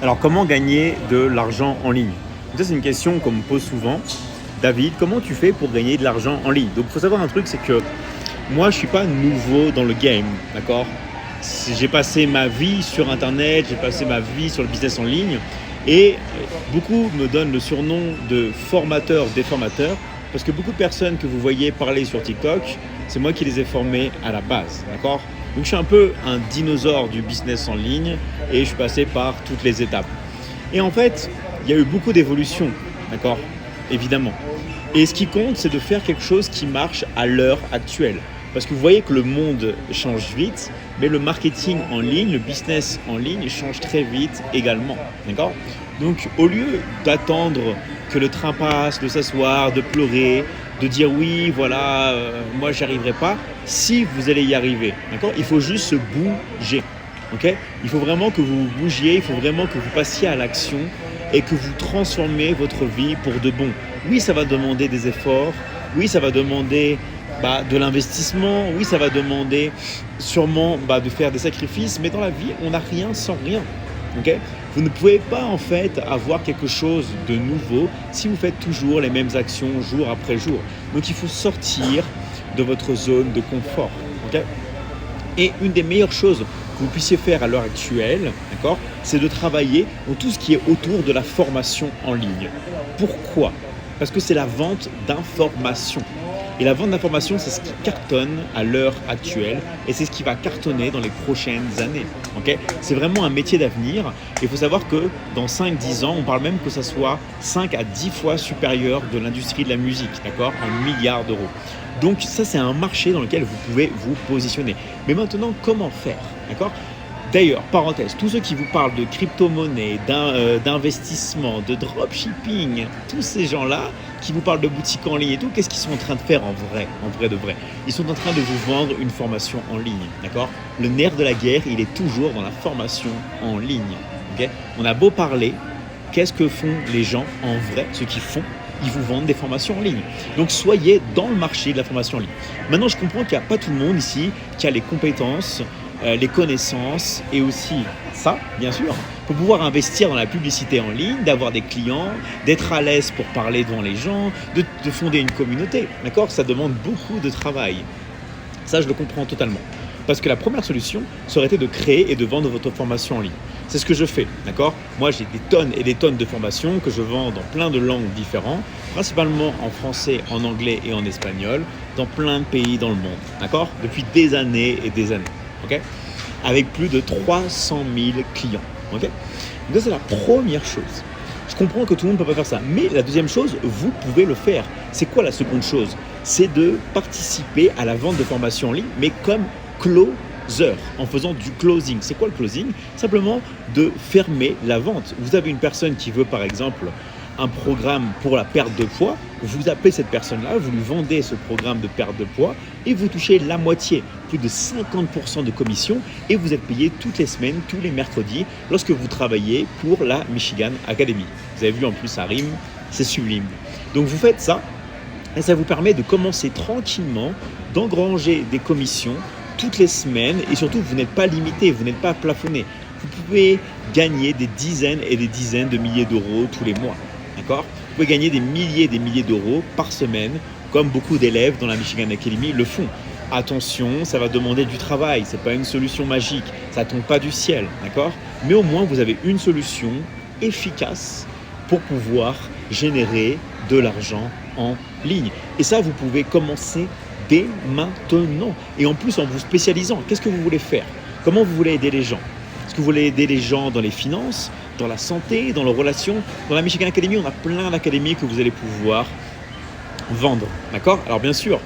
Alors, comment gagner de l'argent en ligne? Ça, c'est une question qu'on me pose souvent. David, comment tu fais pour gagner de l'argent en ligne? Donc, il faut savoir un truc, c'est que moi, je ne suis pas nouveau dans le game, d'accord? J'ai passé ma vie sur Internet, j'ai passé ma vie sur le business en ligne et beaucoup me donnent le surnom de formateur déformateur parce que beaucoup de personnes que vous voyez parler sur TikTok, c'est moi qui les ai formées à la base, d'accord? Donc je suis un peu un dinosaure du business en ligne et je suis passé par toutes les étapes. Et en fait, il y a eu beaucoup d'évolutions, d'accord? Évidemment. Et ce qui compte, c'est de faire quelque chose qui marche à l'heure actuelle. Parce que vous voyez que le monde change vite, mais le marketing en ligne, le business en ligne change très vite également, d'accord? Donc au lieu d'attendre que le train passe, de s'asseoir, de pleurer, de dire oui, voilà, moi j'y arriverai pas, si vous allez y arriver, d'accord? Il faut juste se bouger, ok? Il faut vraiment que vous vous bougiez, il faut vraiment que vous passiez à l'action et que vous transformez votre vie pour de bon. Oui, ça va demander des efforts, oui, ça va demander de l'investissement, oui, ça va demander sûrement de faire des sacrifices, mais dans la vie, on n'a rien sans rien. Okay? Vous ne pouvez pas en fait avoir quelque chose de nouveau si vous faites toujours les mêmes actions jour après jour. Donc il faut sortir de votre zone de confort. Okay? Et une des meilleures choses que vous puissiez faire à l'heure actuelle, d'accord, c'est de travailler dans tout ce qui est autour de la formation en ligne. Pourquoi? Parce que c'est la vente d'informations. Et la vente d'informations, c'est ce qui cartonne à l'heure actuelle et c'est ce qui va cartonner dans les prochaines années. Okay? C'est vraiment un métier d'avenir. Il faut savoir que dans 5-10 ans, on parle même que ça soit 5 à 10 fois supérieur de l'industrie de la musique, d'accord, en milliards d'euros. Donc ça, c'est un marché dans lequel vous pouvez vous positionner. Mais maintenant, comment faire, d'accord? D'ailleurs, parenthèse, tous ceux qui vous parlent de crypto-monnaie, d'investissement, de dropshipping, tous ces gens-là qui vous parlent de boutique en ligne et tout, qu'est-ce qu'ils sont en train de faire en vrai de vrai? Ils sont en train de vous vendre une formation en ligne, d'accord? Le nerf de la guerre, il est toujours dans la formation en ligne, ok? On a beau parler, qu'est-ce que font les gens en vrai, ceux qui font? Ils vous vendent des formations en ligne. Donc soyez dans le marché de la formation en ligne. Maintenant, je comprends qu'il n'y a pas tout le monde ici qui a les compétences, les connaissances et aussi ça, bien sûr, pour pouvoir investir dans la publicité en ligne, d'avoir des clients, d'être à l'aise pour parler devant les gens, de fonder une communauté. D'accord? Ça demande beaucoup de travail. Ça, je le comprends totalement. Parce que la première solution, ça aurait été de créer et de vendre votre formation en ligne. C'est ce que je fais, d'accord? Moi, j'ai des tonnes et des tonnes de formations que je vends dans plein de langues différentes, principalement en français, en anglais et en espagnol, dans plein de pays dans le monde, d'accord? Depuis des années et des années. Okay, avec plus de 300 000 clients. Okay, donc ça, c'est la première chose. Je comprends que tout le monde ne peut pas faire ça. Mais la deuxième chose, vous pouvez le faire. C'est quoi la seconde chose? C'est de participer à la vente de formations en ligne, mais comme closer, en faisant du closing. C'est quoi le closing? Simplement de fermer la vente. Vous avez une personne qui veut, par exemple, un programme pour la perte de poids, vous appelez cette personne-là, vous lui vendez ce programme de perte de poids et vous touchez la moitié, plus de 50% de commission et vous êtes payé toutes les semaines, tous les mercredis lorsque vous travaillez pour la Michigan Academy. Vous avez vu en plus ça rime, c'est sublime. Donc vous faites ça et ça vous permet de commencer tranquillement, d'engranger des commissions toutes les semaines et surtout vous n'êtes pas limité, vous n'êtes pas plafonné. Vous pouvez gagner des dizaines et des dizaines de milliers d'euros tous les mois. D'accord? Vous pouvez gagner des milliers d'euros par semaine, comme beaucoup d'élèves dans la Michigan Academy le font. Attention, ça va demander du travail, ce n'est pas une solution magique, ça ne tombe pas du ciel, d'accord? Mais au moins, vous avez une solution efficace pour pouvoir générer de l'argent en ligne. Et ça, vous pouvez commencer dès maintenant. Et en plus, en vous spécialisant, qu'est-ce que vous voulez faire? Comment vous voulez aider les gens? Est-ce que vous voulez aider les gens dans les finances, dans la santé, dans leurs relations? Dans la Michigan Academy, on a plein d'académies que vous allez pouvoir vendre. D'accord? Alors bien sûr,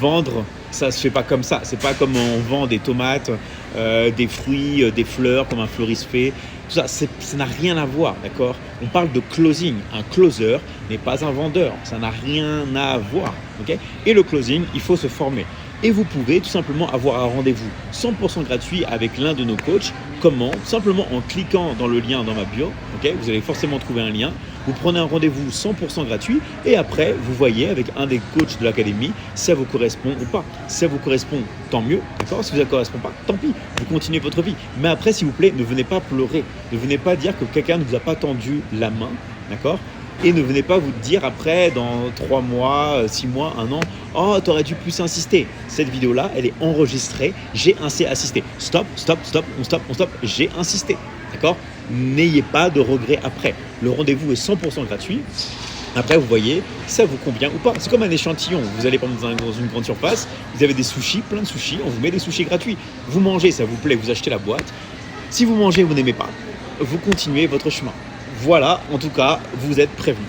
vendre, ça ne se fait pas comme ça. C'est pas comme on vend des tomates, des fruits, des fleurs, comme un fleuriste fait. Tout ça, ça n'a rien à voir. D'accord? On parle de closing. Un closer n'est pas un vendeur. Ça n'a rien à voir. Okay? Et le closing, il faut se former. Et vous pouvez tout simplement avoir un rendez-vous 100% gratuit avec l'un de nos coachs Comment? Simplement en cliquant dans le lien dans ma bio, ok, vous allez forcément trouver un lien, vous prenez un rendez-vous 100% gratuit et après vous voyez avec un des coachs de l'académie si ça vous correspond ou pas. Si ça vous correspond, tant mieux, d'accord? Si ça ne vous correspond pas, tant pis, vous continuez votre vie. Mais après, s'il vous plaît, ne venez pas pleurer, ne venez pas dire que quelqu'un ne vous a pas tendu la main, d'accord? Et ne venez pas vous dire après, dans 3 mois, 6 mois, 1 an, oh, t'aurais dû plus insister. Cette vidéo-là, elle est enregistrée, j'ai insisté. Stop, j'ai insisté. D'accord? N'ayez pas de regrets après. Le rendez-vous est 100% gratuit. Après, vous voyez, ça vous convient ou pas. C'est comme un échantillon. Vous allez prendre dans une grande surface, vous avez des sushis, plein de sushis, on vous met des sushis gratuits. Vous mangez, ça vous plaît, vous achetez la boîte. Si vous mangez, vous n'aimez pas, vous continuez votre chemin. Voilà, en tout cas, vous êtes prévenus.